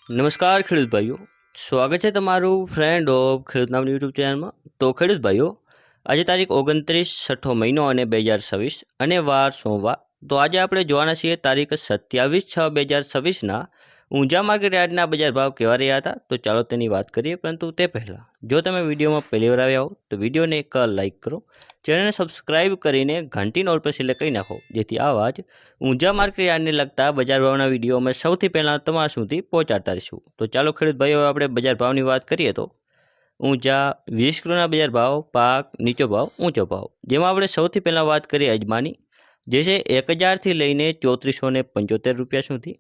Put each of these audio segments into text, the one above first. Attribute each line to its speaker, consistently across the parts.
Speaker 1: નમસ્કાર ખેડૂત ભાઈઓ, સ્વાગત છે તમારું ફ્રેન્ડ ઓફ ખેડૂત નામની યુટ્યુબ ચેનલમાં. તો ખેડૂત ભાઈઓ, આજે તારીખ 29 છઠ્ઠો મહિનો અને 2026 અને વાર સોમવાર. તો આજે આપણે જોવાના છીએ તારીખ 27/6/2026ના ઊંઝા માર્કેટ યાર્ડના બજાર ભાવ કેવા રહ્યા હતા. તો ચાલો તેની વાત કરીએ, પરંતુ તે પહેલાં જો તમે વિડીયોમાં પહેલી વાર આવ્યા હો તો વિડીયોને એક લાઇક કરો, ચેનલને સબસ્ક્રાઇબ કરીને ઘંટીનો ઓલ પર સિલેક્ટ કરી નાખો, જેથી આવા જ ઊંઝા માર્કેટ યાર્ડને લગતા બજાર ભાવના વિડીયો અમે સૌથી પહેલાં તમારા સુધી પહોંચાડતા રહીશું. તો ચાલો ખેડૂત ભાઈઓ, આપણે બજાર ભાવની વાત કરીએ તો ઊંઝા 20 કિલોના બજાર ભાવ, પાક, નીચો ભાવ, ઊંચો ભાવ. જેમાં આપણે સૌથી પહેલાં વાત કરીએ અજમાની, જે છે 1000થી લઈને 3475 રૂપિયા સુધી.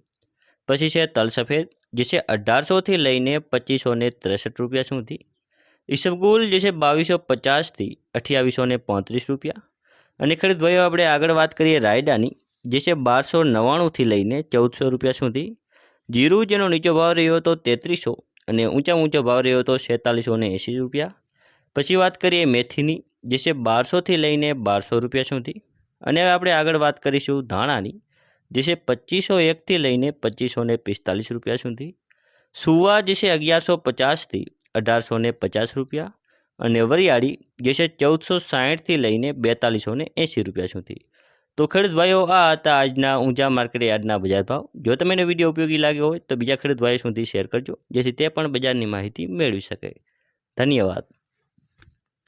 Speaker 1: પછી છે તલ સફેદ, જે છે 1800થી લઈને 2563 રૂપિયા સુધી. ઈસબગુલ, જે છે 2250થી 2835 રૂપિયા. અને ખેડૂત ભાઈઓ, આપણે આગળ વાત કરીએ રાયડાની, જે છે 1299થી લઈને 1400 રૂપિયા સુધી. જીરું, જેનો નીચો ભાવ રહ્યો હતો 3300 અને ઊંચો ભાવ રહ્યો હતો 4680 રૂપિયા. પછી વાત કરીએ મેથીની, જે છે 1200થી લઈને 1200 રૂપિયા સુધી. અને હવે આપણે આગળ વાત કરીશું ધાણાની, જે છે 2501થી લઈને 2545 રૂપિયા સુધી. સુવા, જે છે 1150થી 1850 રૂપિયા. અને વરિયાળી, જે છે 1460થી લઈને 4280 રૂપિયા સુધી. તો ખેડૂત ભાઈઓ, આ હતા આજના ઊંઝા માર્કેટ યાર્ડના બજાર ભાવ. જો તમને વિડીયો ઉપયોગી લાગ્યો હોય તો બીજા ખેડૂત ભાઈઓ સુધી શેર કરજો, જેથી તે પણ બજારની માહિતી મેળવી શકે. ધન્યવાદ.